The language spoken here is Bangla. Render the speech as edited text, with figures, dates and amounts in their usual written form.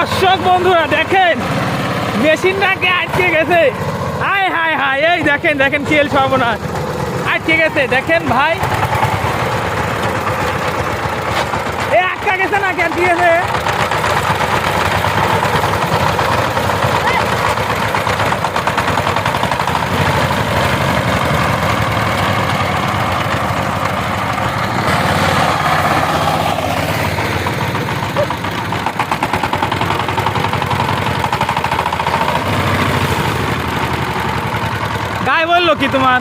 দর্শক বন্ধুরা দেখেন মেশিনটাকে আটকে গেছে। হায় হায় হায়, এই দেখেন দেখেন কেল সর্বনাশ, আটকে গেছে। দেখেন ভাই এ আটকা গেছে না, কেন কি গেছে? গায়ে বললো কি তোমার?